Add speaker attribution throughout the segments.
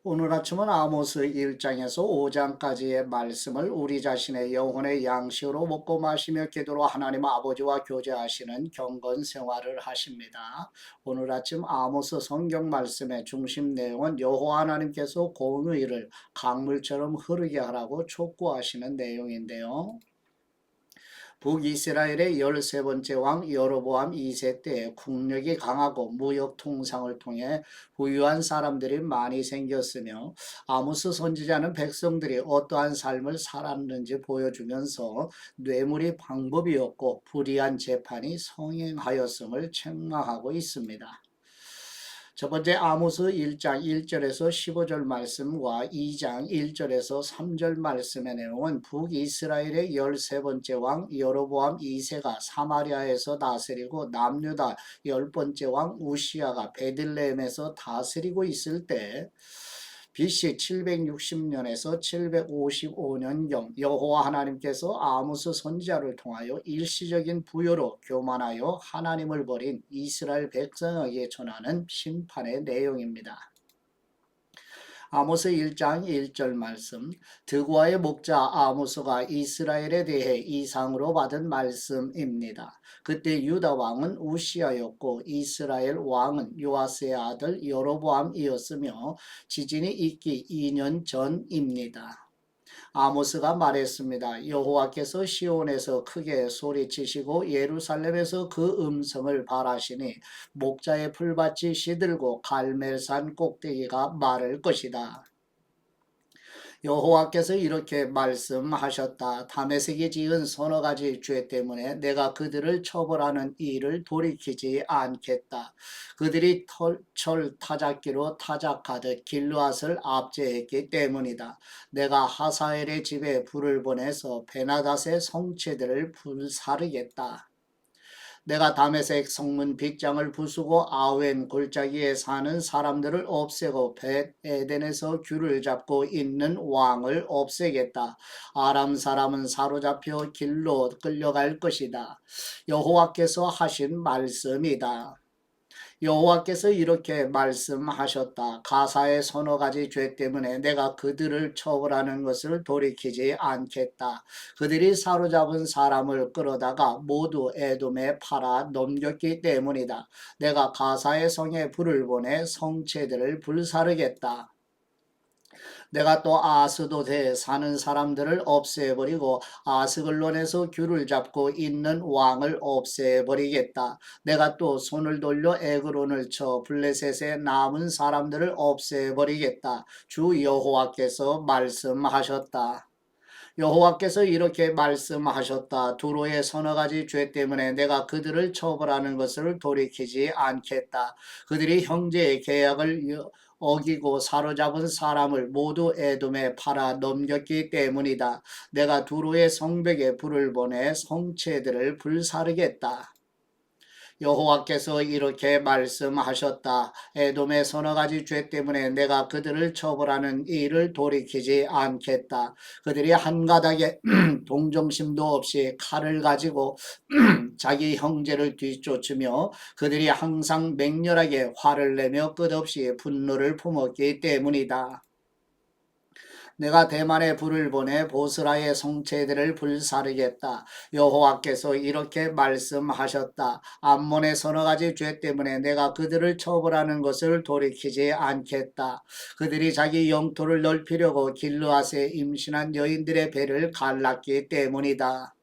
Speaker 1: 오늘 아침은 아모스 1장에서 5장까지의 말씀을 우리 자신의 영혼의 양식으로 먹고 마시며 기도로 하나님 아버지와 교제하시는 경건 생활을 하십니다. 오늘 아침 아모스 성경 말씀의 중심 내용은 여호와 하나님께서 공의를 강물처럼 흐르게 하라고 촉구하시는 내용인데요. 북이스라엘의 13번째 왕 여로보암 2세 때 국력이 강하고 무역 통상을 통해 부유한 사람들이 많이 생겼으며 아모스 선지자는 백성들이 어떠한 삶을 살았는지 보여주면서 뇌물이 방법이었고 불의한 재판이 성행하였음을 책망하고 있습니다. 첫 번째 아모스 1장 1절에서 15절 말씀과 2장 1절에서 3절 말씀의 내용은 북이스라엘의 13번째 왕 여로보암 2세가 사마리아에서 다스리고 남유다 10번째 왕 우시아가 베들레헴에서 다스리고 있을 때 BC 760년에서 755년경 여호와 하나님께서 아모스 선지자를 통하여 일시적인 부여로 교만하여 하나님을 버린 이스라엘 백성에게 전하는 심판의 내용입니다. 아모스 1장 1절 말씀, 드고아의 목자 아모스가 이스라엘에 대해 이상으로 받은 말씀입니다. 그때 유다 왕은 우시아였고 이스라엘 왕은 요아스의 아들 여로보암이었으며 지진이 있기 2년 전입니다. 아모스가 말했습니다. 여호와께서 시온에서 크게 소리치시고 예루살렘에서 그 음성을 발하시니 목자의 풀밭이 시들고 갈멜산 꼭대기가 마를 것이다. 여호와께서 이렇게 말씀하셨다. 다메섹이 지은 서너 가지 죄 때문에 내가 그들을 처벌하는 일을 돌이키지 않겠다. 그들이 철 타작기로 타작하듯 길르앗을 압제했기 때문이다. 내가 하사엘의 집에 불을 보내서 베나닷의 성체들을 불사르겠다. 내가 다메섹 성문 빗장을 부수고 아웬 골짜기에 사는 사람들을 없애고 벳 에덴에서 귤을 잡고 있는 왕을 없애겠다. 아람 사람은 사로잡혀 길로 끌려갈 것이다. 여호와께서 하신 말씀이다. 여호와께서 이렇게 말씀하셨다. 가사의 서너 가지 죄 때문에 내가 그들을 처벌하는 것을 돌이키지 않겠다. 그들이 사로잡은 사람을 끌어다가 모두 에돔에 팔아 넘겼기 때문이다. 내가 가사의 성에 불을 보내 성체들을 불사르겠다. 내가 또 아스돗에 사는 사람들을 없애버리고 아스글론에서 귤을 잡고 있는 왕을 없애버리겠다. 내가 또 손을 돌려 에그론을 쳐 블레셋에 남은 사람들을 없애버리겠다. 주 여호와께서 말씀하셨다. 여호와께서 이렇게 말씀하셨다. 두로의 서너 가지 죄 때문에 내가 그들을 처벌하는 것을 돌이키지 않겠다. 그들이 형제의 계약을 어기고 사로잡은 사람을 모두 에돔에 팔아 넘겼기 때문이다. 내가 두로의 성벽에 불을 보내 성체들을 불사르겠다. 여호와께서 이렇게 말씀하셨다. 에돔의 서너 가지 죄 때문에 내가 그들을 처벌하는 일을 돌이키지 않겠다. 그들이 한 가닥에 동정심도 없이 칼을 가지고 자기 형제를 뒤쫓으며 그들이 항상 맹렬하게 화를 내며 끝없이 분노를 품었기 때문이다. 내가 대만에 불을 보내 보스라의 성체들을 불사르겠다. 여호와께서 이렇게 말씀하셨다. 암몬의 서너 가지 죄 때문에 내가 그들을 처벌하는 것을 돌이키지 않겠다. 그들이 자기 영토를 넓히려고 길르앗에 임신한 여인들의 배를 갈랐기 때문이다.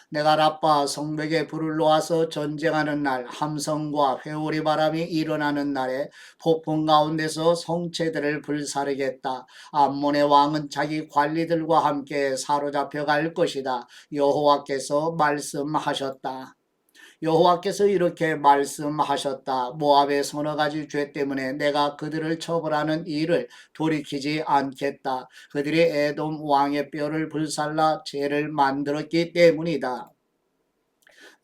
Speaker 1: 내가 라빠 성벽에 불을 놓아서 전쟁하는 날 함성과 회오리 바람이 일어나는 날에 폭풍 가운데서 성체들을 불사르겠다. 암몬의 왕은 자기 관리들과 함께 사로잡혀 갈 것이다. 여호와께서 말씀하셨다. 여호와께서 이렇게 말씀하셨다. 모압의 서너 가지 죄 때문에 내가 그들을 처벌하는 일을 돌이키지 않겠다. 그들이 에돔 왕의 뼈를 불살라 죄를 만들었기 때문이다.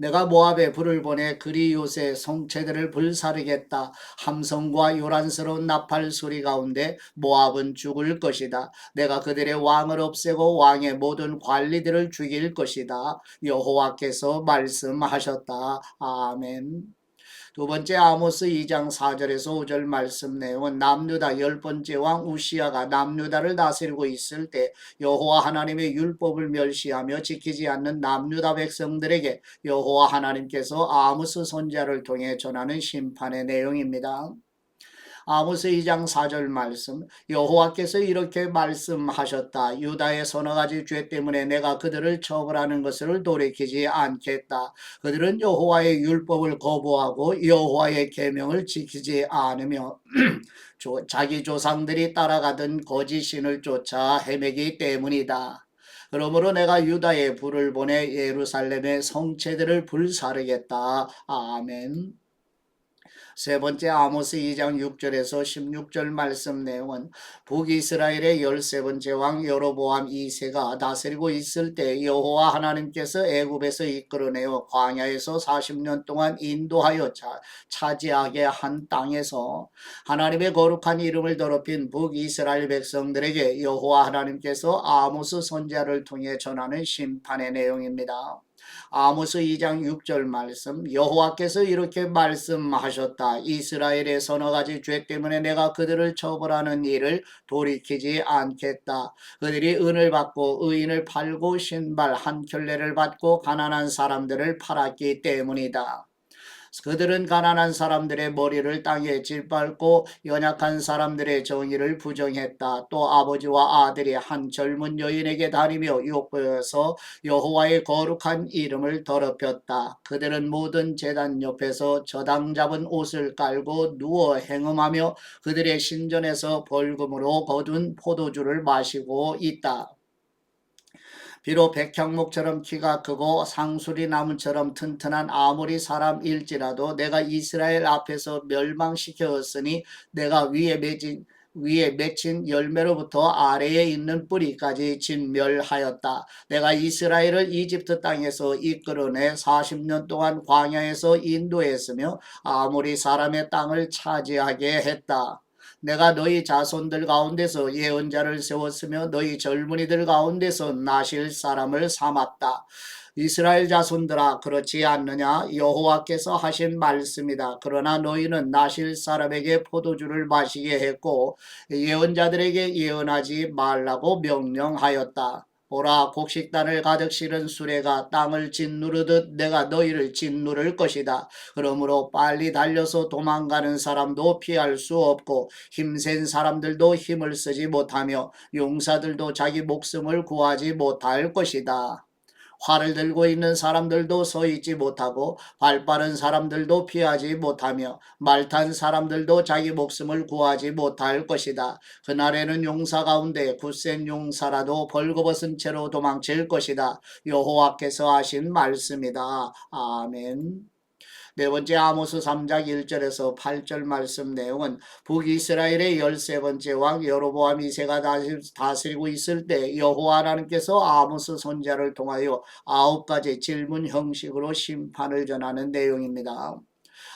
Speaker 1: 내가 모압에 불을 보내 그리옷의 성체들을 불사르겠다. 함성과 요란스러운 나팔 소리 가운데 모압은 죽을 것이다. 내가 그들의 왕을 없애고 왕의 모든 관리들을 죽일 것이다. 여호와께서 말씀하셨다. 아멘. 두 번째 아모스 2장 4절에서 5절 말씀 내용은 남유다 10번째 왕 우시야가 남유다를 다스리고 있을 때 여호와 하나님의 율법을 멸시하며 지키지 않는 남유다 백성들에게 여호와 하나님께서 아모스 선지자를 통해 전하는 심판의 내용입니다. 아모스 2장 4절 말씀, 여호와께서 이렇게 말씀하셨다. 유다의 서너 가지 죄 때문에 내가 그들을 처벌하는 것을 돌이키지 않겠다. 그들은 여호와의 율법을 거부하고 여호와의 계명을 지키지 않으며 자기 조상들이 따라가던 거짓 신을 쫓아 헤매기 때문이다. 그러므로 내가 유다에 불을 보내 예루살렘의 성체들을 불사르겠다. 아멘. 세 번째 아모스 2장 6절에서 16절 말씀 내용은 북이스라엘의 13번째 왕 여로보암 2세가 다스리고 있을 때 여호와 하나님께서 애굽에서 이끌어내어 광야에서 40년 동안 인도하여 차지하게 한 땅에서 하나님의 거룩한 이름을 더럽힌 북이스라엘 백성들에게 여호와 하나님께서 아모스 선지자를 통해 전하는 심판의 내용입니다. 아모스 2장 6절 말씀, 여호와께서 이렇게 말씀하셨다. 이스라엘의 서너 가지 죄 때문에 내가 그들을 처벌하는 일을 돌이키지 않겠다. 그들이 은을 받고 의인을 팔고 신발 한 켤레를 받고 가난한 사람들을 팔았기 때문이다. 그들은 가난한 사람들의 머리를 땅에 짓밟고 연약한 사람들의 정의를 부정했다. 또 아버지와 아들이 한 젊은 여인에게 다니며 욕보여서 여호와의 거룩한 이름을 더럽혔다. 그들은 모든 제단 옆에서 저당 잡은 옷을 깔고 누워 행음하며 그들의 신전에서 벌금으로 거둔 포도주를 마시고 있다. 비록 백향목처럼 키가 크고 상수리 나무처럼 튼튼한 아모리 사람일지라도 내가 이스라엘 앞에서 멸망시켰으니 내가 위에 맺힌 열매로부터 아래에 있는 뿌리까지 진멸하였다. 내가 이스라엘을 이집트 땅에서 이끌어내 40년 동안 광야에서 인도했으며 아모리 사람의 땅을 차지하게 했다. 내가 너희 자손들 가운데서 예언자를 세웠으며 너희 젊은이들 가운데서 나실 사람을 삼았다. 이스라엘 자손들아 그렇지 않느냐? 여호와께서 하신 말씀이다. 그러나 너희는 나실 사람에게 포도주를 마시게 했고 예언자들에게 예언하지 말라고 명령하였다. 보라, 곡식단을 가득 실은 수레가 땅을 짓누르듯 내가 너희를 짓누를 것이다. 그러므로 빨리 달려서 도망가는 사람도 피할 수 없고 힘센 사람들도 힘을 쓰지 못하며 용사들도 자기 목숨을 구하지 못할 것이다. 활을 들고 있는 사람들도 서 있지 못하고 발 빠른 사람들도 피하지 못하며 말 탄 사람들도 자기 목숨을 구하지 못할 것이다. 그날에는 용사 가운데 굳센 용사라도 벌거벗은 채로 도망칠 것이다. 여호와께서 하신 말씀이다. 아멘. 네 번째 아모스 3장 1절에서 8절 말씀 내용은 북이스라엘의 13번째 왕 여로보암 2세가 다스리고 있을 때 여호와 하나님께서 아모스 선지자를 통하여 9가지 질문 형식으로 심판을 전하는 내용입니다.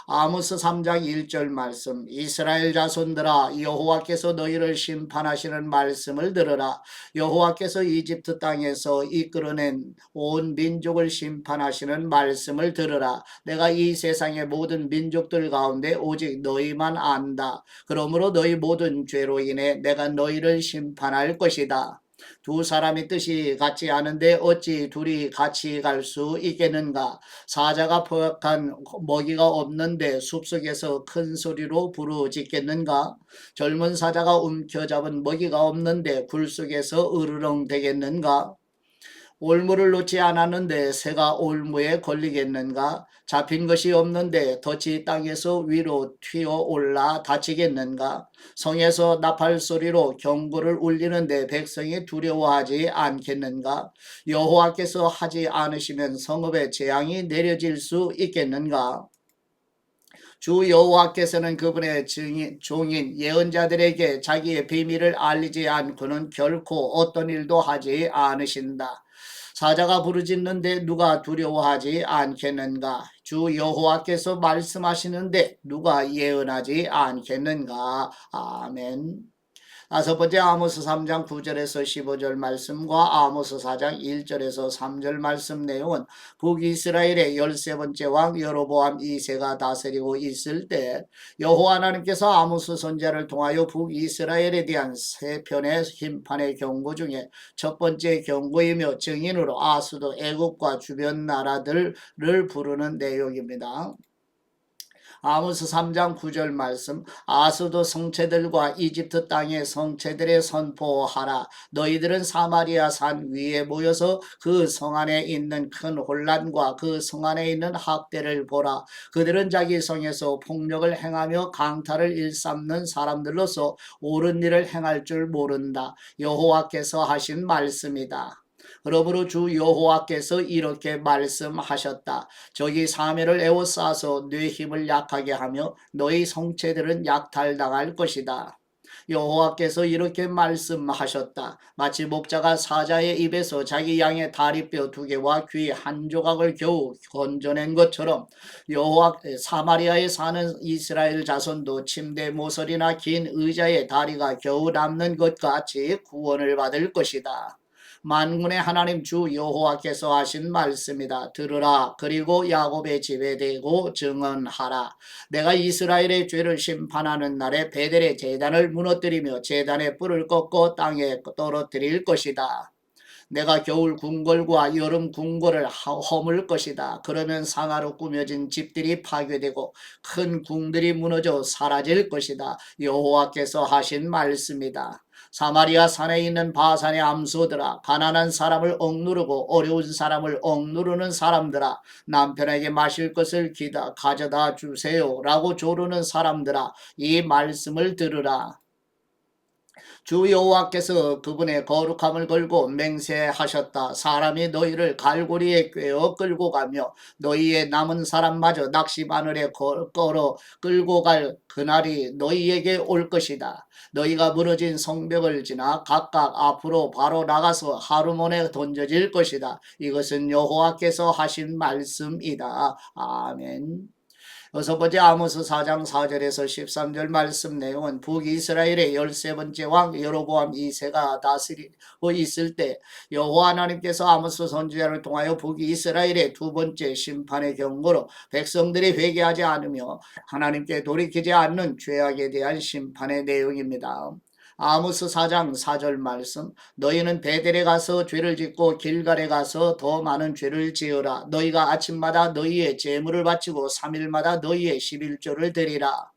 Speaker 1: 아모스 3장 1절 말씀, 이스라엘 자손들아 여호와께서 너희를 심판하시는 말씀을 들으라. 여호와께서 이집트 땅에서 이끌어낸 온 민족을 심판하시는 말씀을 들으라. 내가 이 세상의 모든 민족들 가운데 오직 너희만 안다. 그러므로 너희 모든 죄로 인해 내가 너희를 심판할 것이다. 두 사람의 뜻이 같지 않은데 어찌 둘이 같이 갈 수 있겠는가? 사자가 포획한 먹이가 없는데 숲속에서 큰 소리로 부르짖겠는가? 젊은 사자가 움켜잡은 먹이가 없는데 굴 속에서 으르렁 대겠는가? 올무를 놓지 않았는데 새가 올무에 걸리겠는가? 잡힌 것이 없는데 덫이 땅에서 위로 튀어 올라 다치겠는가? 성에서 나팔 소리로 경고를 울리는데 백성이 두려워하지 않겠는가? 여호와께서 하지 않으시면 성읍에 재앙이 내려질 수 있겠는가? 주 여호와께서는 그분의 종인 예언자들에게 자기의 비밀을 알리지 않고는 결코 어떤 일도 하지 않으신다. 사자가 부르짖는데 누가 두려워하지 않겠는가? 주 여호와께서 말씀하시는데 누가 예언하지 않겠는가? 아멘. 다섯 번째 아모스 3장 9절에서 15절 말씀과 아모스 4장 1절에서 3절 말씀 내용은 북이스라엘의 13번째 왕 여로보암 2세가 다스리고 있을 때 여호와 하나님께서 아모스 선지자를 통하여 북이스라엘에 대한 세 편의 심판의 경고 중에 첫 번째 경고이며 증인으로 아수도 애국과 주변 나라들을 부르는 내용입니다. 아모스 3장 9절 말씀 아수도 성체들과 이집트 땅의 성체들의 선포하라. 너희들은 사마리아 산 위에 모여서 그 성 안에 있는 큰 혼란과 그 성 안에 있는 학대를 보라. 그들은 자기 성에서 폭력을 행하며 강탈을 일삼는 사람들로서 옳은 일을 행할 줄 모른다. 여호와께서 하신 말씀이다. 그러므로 주 여호와께서 이렇게 말씀하셨다. 저기 사면을 에워싸서 네 힘을 약하게 하며 너희 성체들은 약탈당할 것이다. 여호와께서 이렇게 말씀하셨다. 마치 목자가 사자의 입에서 자기 양의 다리뼈 2개와 귀 1조각을 겨우 건져낸 것처럼 사마리아에 사는 이스라엘 자손도 침대 모서리나 긴 의자의 다리가 겨우 남는 것 같이 구원을 받을 것이다. 만군의 하나님 주 여호와께서 하신 말씀이다. 들으라. 그리고 야곱의 집에 대고 증언하라. 내가 이스라엘의 죄를 심판하는 날에 베델의 제단을 무너뜨리며 제단의 뿔을 꺾고 땅에 떨어뜨릴 것이다. 내가 겨울 궁궐과 여름 궁궐을 허물 것이다. 그러면 상하로 꾸며진 집들이 파괴되고 큰 궁들이 무너져 사라질 것이다. 여호와께서 하신 말씀이다. 사마리아 산에 있는 바산의 암소들아, 가난한 사람을 억누르고 어려운 사람을 억누르는 사람들아, 남편에게 마실 것을 가져다 주세요 라고 조르는 사람들아, 이 말씀을 들으라. 주 여호와께서 그분의 거룩함을 걸고 맹세하셨다. 사람이 너희를 갈고리에 꿰어 끌고 가며 너희의 남은 사람마저 낚시바늘에 걸어 끌고 갈 그날이 너희에게 올 것이다. 너희가 무너진 성벽을 지나 각각 앞으로 바로 나가서 하루몬에 던져질 것이다. 이것은 여호와께서 하신 말씀이다. 아멘. 여섯 번째 아모스 4장 4절에서 13절 말씀 내용은 북이스라엘의 13번째 왕 여로보암 2세가 다스리고 있을 때 여호와 하나님께서 아모스 선지자를 통하여 북이스라엘의 두 번째 심판의 경고로 백성들이 회개하지 않으며 하나님께 돌이키지 않는 죄악에 대한 심판의 내용입니다. 아모스 4장 4절 말씀 너희는 베델에 가서 죄를 짓고 길갈에 가서 더 많은 죄를 지으라. 너희가 아침마다 너희의 제물을 바치고 3일마다 너희의 11조를 드리라.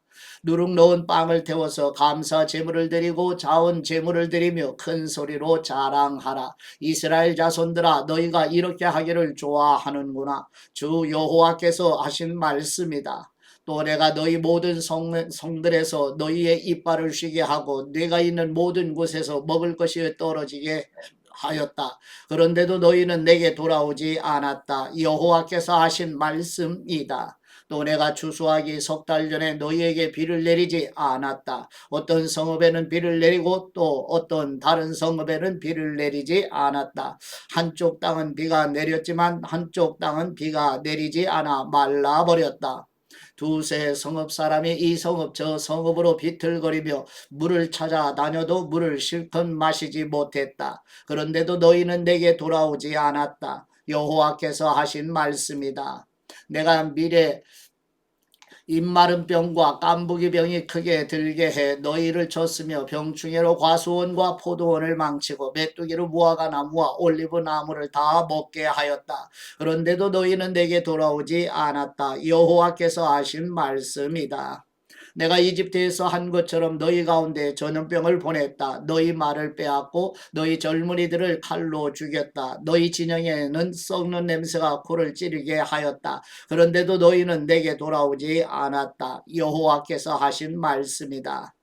Speaker 1: 누룩 넣은 빵을 태워서 감사 제물을 드리고 자원 제물을 드리며 큰 소리로 자랑하라. 이스라엘 자손들아 너희가 이렇게 하기를 좋아하는구나. 주 여호와께서 하신 말씀이다. 또 내가 너희 모든 성들에서 너희의 이빨을 쉬게 하고 네가 있는 모든 곳에서 먹을 것이 떨어지게 하였다. 그런데도 너희는 내게 돌아오지 않았다. 여호와께서 하신 말씀이다. 또 내가 추수하기 3달 전에 너희에게 비를 내리지 않았다. 어떤 성읍에는 비를 내리고 또 어떤 다른 성읍에는 비를 내리지 않았다. 한쪽 땅은 비가 내렸지만 한쪽 땅은 비가 내리지 않아 말라버렸다. 두세 성읍 사람이 이 성읍 저 성읍으로 비틀거리며 물을 찾아 다녀도 물을 실컷 마시지 못했다. 그런데도 너희는 내게 돌아오지 않았다. 여호와께서 하신 말씀이다. 내가 미래 입마른 병과 깐부기 병이 크게 들게 해 너희를 쳤으며 병충해로 과수원과 포도원을 망치고 메뚜기로 무화과 나무와 올리브 나무를 다 먹게 하였다. 그런데도 너희는 내게 돌아오지 않았다. 여호와께서 하신 말씀이다. 내가 이집트에서 한 것처럼 너희 가운데 전염병을 보냈다. 너희 말을 빼앗고 너희 젊은이들을 칼로 죽였다. 너희 진영에는 썩는 냄새가 코를 찌르게 하였다. 그런데도 너희는 내게 돌아오지 않았다. 여호와께서 하신 말씀이다.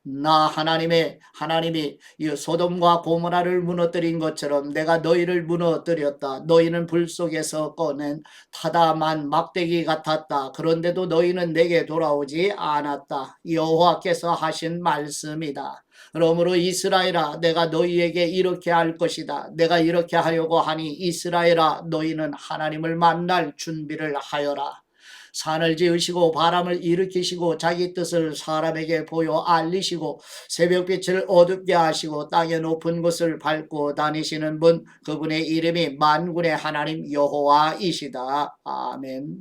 Speaker 1: 나 하나님이 소돔과 고모라를 무너뜨린 것처럼 내가 너희를 무너뜨렸다. 너희는 불 속에서 꺼낸 타다만 막대기 같았다. 그런데도 너희는 내게 돌아오지 않았다. 여호와께서 하신 말씀이다. 그러므로 이스라엘아 내가 너희에게 이렇게 할 것이다. 내가 이렇게 하려고 하니 이스라엘아 너희는 하나님을 만날 준비를 하여라. 산을 지으시고 바람을 일으키시고 자기 뜻을 사람에게 보여 알리시고 새벽빛을 어둡게 하시고 땅의 높은 곳을 밟고 다니시는 분, 그분의 이름이 만군의 하나님 여호와이시다. 아멘.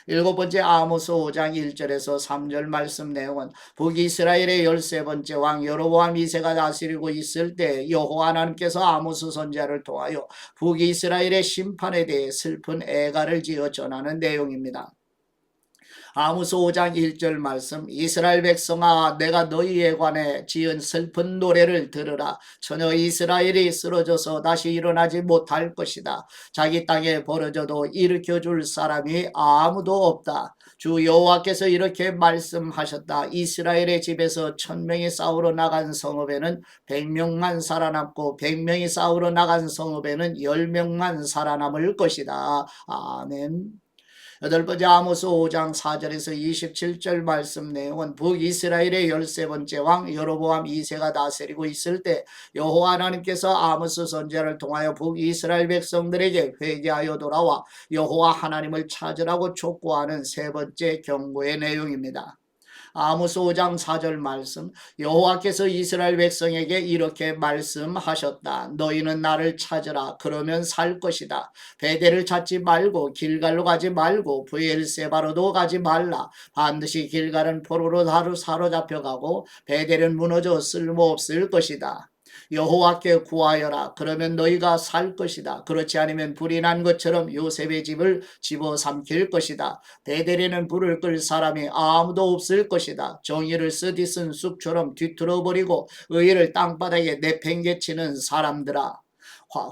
Speaker 1: 일곱 번째 아모스 5장 1절에서 3절 말씀 내용은 북이스라엘의 13번째 왕 여로보암 2세가 다스리고 있을 때 여호와 하나님께서 아모스 선지자를 통하여 북이스라엘의 심판에 대해 슬픈 애가를 지어 전하는 내용입니다. 아모스 5장 1절 말씀, 이스라엘 백성아 내가 너희에 관해 지은 슬픈 노래를 들으라. 전혀 이스라엘이 쓰러져서 다시 일어나지 못할 것이다. 자기 땅에 벌어져도 일으켜줄 사람이 아무도 없다. 주 여호와께서 이렇게 말씀하셨다. 이스라엘의 집에서 1000명이 싸우러 나간 성읍에는 100명만 살아남고 100명이 싸우러 나간 성읍에는 10명만 살아남을 것이다. 아멘. 여덟 번째 아모스 5장 4절에서 27절 말씀 내용은 북이스라엘의 13번째 왕 여로보암 2세가 다스리고 있을 때 여호와 하나님께서 아모스 선지자를 통하여 북이스라엘 백성들에게 회개하여 돌아와 여호와 하나님을 찾으라고 촉구하는 세 번째 경고의 내용입니다. 아모스 5장 4절 말씀, 여호와께서 이스라엘 백성에게 이렇게 말씀하셨다. 너희는 나를 찾으라. 그러면 살 것이다. 베델을 찾지 말고 길갈로 가지 말고 브엘세바로도 가지 말라. 반드시 길갈은 포로로 사로잡혀가고 베델은 무너져 쓸모없을 것이다. 여호와께 구하여라. 그러면 너희가 살 것이다. 그렇지 않으면 불이 난 것처럼 요셉의 집을 집어삼킬 것이다. 베델에는 불을 끌 사람이 아무도 없을 것이다. 정의를 쓰디쓴 숲처럼 뒤틀어버리고 의를 땅바닥에 내팽개치는 사람들아.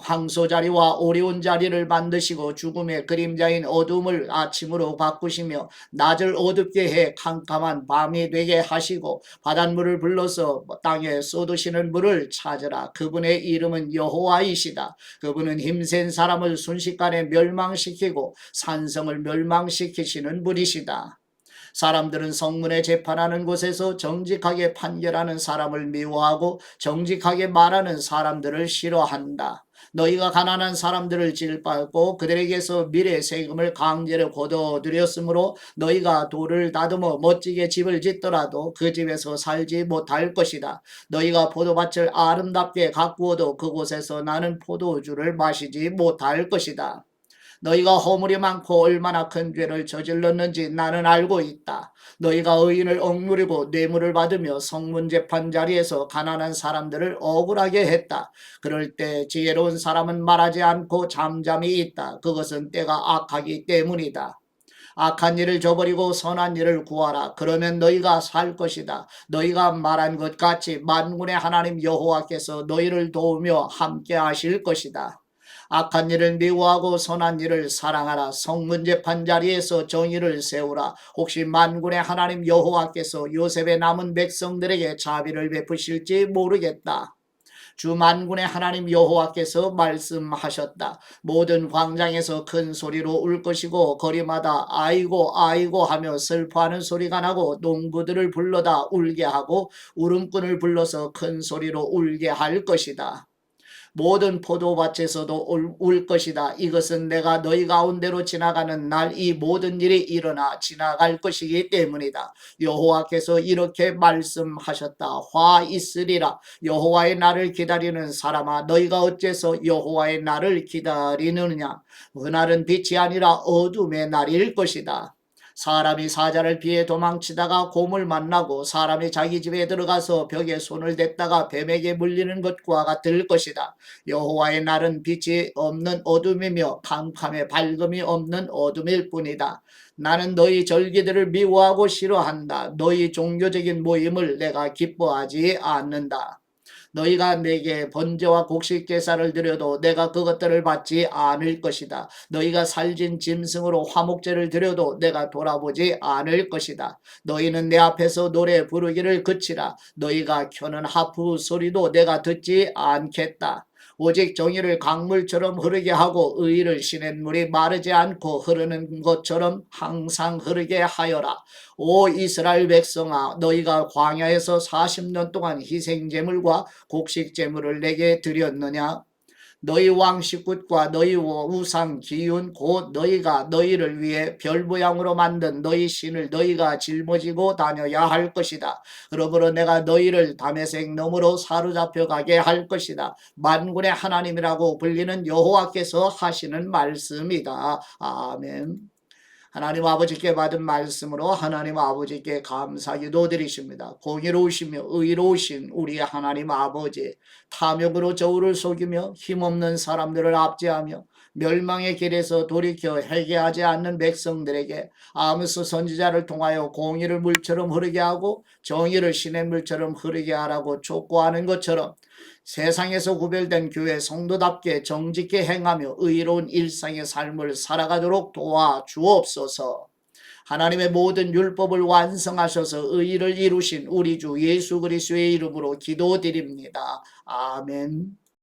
Speaker 1: 황소 자리와 오리온 자리를 만드시고 죽음의 그림자인 어둠을 아침으로 바꾸시며 낮을 어둡게 해 캄캄한 밤이 되게 하시고 바닷물을 불러서 땅에 쏟으시는 물을 찾으라. 그분의 이름은 여호와이시다. 그분은 힘센 사람을 순식간에 멸망시키고 산성을 멸망시키시는 분이시다. 사람들은 성문에 재판하는 곳에서 정직하게 판결하는 사람을 미워하고 정직하게 말하는 사람들을 싫어한다. 너희가 가난한 사람들을 질밟고 그들에게서 미래 세금을 강제로 걷어들였으므로 너희가 돌을 다듬어 멋지게 집을 짓더라도 그 집에서 살지 못할 것이다. 너희가 포도밭을 아름답게 가꾸어도 그곳에서 나는 포도주를 마시지 못할 것이다. 너희가 허물이 많고 얼마나 큰 죄를 저질렀는지 나는 알고 있다. 너희가 의인을 억누르고 뇌물을 받으며 성문재판 자리에서 가난한 사람들을 억울하게 했다. 그럴 때 지혜로운 사람은 말하지 않고 잠잠히 있다. 그것은 때가 악하기 때문이다. 악한 일을 저버리고 선한 일을 구하라. 그러면 너희가 살 것이다. 너희가 말한 것 같이 만군의 하나님 여호와께서 너희를 도우며 함께 하실 것이다. 악한 일을 미워하고 선한 일을 사랑하라. 성문재판 자리에서 정의를 세우라. 혹시 만군의 하나님 여호와께서 요셉의 남은 백성들에게 자비를 베푸실지 모르겠다. 주 만군의 하나님 여호와께서 말씀하셨다. 모든 광장에서 큰 소리로 울 것이고 거리마다 아이고 아이고 하며 슬퍼하는 소리가 나고 농부들을 불러다 울게 하고 울음꾼을 불러서 큰 소리로 울게 할 것이다. 모든 포도밭에서도 울 것이다. 이것은 내가 너희 가운데로 지나가는 날 이 모든 일이 일어나 지나갈 것이기 때문이다. 여호와께서 이렇게 말씀하셨다. 화 있으리라. 여호와의 날을 기다리는 사람아, 너희가 어째서 여호와의 날을 기다리느냐. 그날은 빛이 아니라 어둠의 날일 것이다. 사람이 사자를 피해 도망치다가 곰을 만나고 사람이 자기 집에 들어가서 벽에 손을 댔다가 뱀에게 물리는 것과 같을 것이다. 여호와의 날은 빛이 없는 어둠이며 캄캄에 밝음이 없는 어둠일 뿐이다. 나는 너희 절기들을 미워하고 싫어한다. 너희 종교적인 모임을 내가 기뻐하지 않는다. 너희가 내게 번제와 곡식 제사를 드려도 내가 그것들을 받지 않을 것이다. 너희가 살진 짐승으로 화목제를 드려도 내가 돌아보지 않을 것이다. 너희는 내 앞에서 노래 부르기를 그치라. 너희가 켜는 하프 소리도 내가 듣지 않겠다. 오직 정의를 강물처럼 흐르게 하고 의를 시냇물이 마르지 않고 흐르는 것처럼 항상 흐르게 하여라. 오 이스라엘 백성아, 너희가 광야에서 40년 동안 희생제물과 곡식제물을 내게 드렸느냐? 너희 왕식굿과 너희 우상 기운 곧 너희가 너희를 위해 별 모양으로 만든 너희 신을 너희가 짊어지고 다녀야 할 것이다. 그러므로 내가 너희를 다메섹 너머로 사로잡혀 가게 할 것이다. 만군의 하나님이라고 불리는 여호와께서 하시는 말씀이다. 아멘. 하나님 아버지께 받은 말씀으로 하나님 아버지께 감사 기도드리십니다. 공의로우시며 의로우신 우리 하나님 아버지, 탐욕으로 저울을 속이며 힘없는 사람들을 압제하며 멸망의 길에서 돌이켜 회개하지 않는 백성들에게 아모스 선지자를 통하여 공의를 물처럼 흐르게 하고 정의를 신의 물처럼 흐르게 하라고 촉구하는 것처럼 세상에서 구별된 교회 성도답게 정직히 행하며 의로운 일상의 삶을 살아가도록 도와주옵소서. 하나님의 모든 율법을 완성하셔서 의를 이루신 우리 주 예수 그리스도의 이름으로 기도드립니다. 아멘.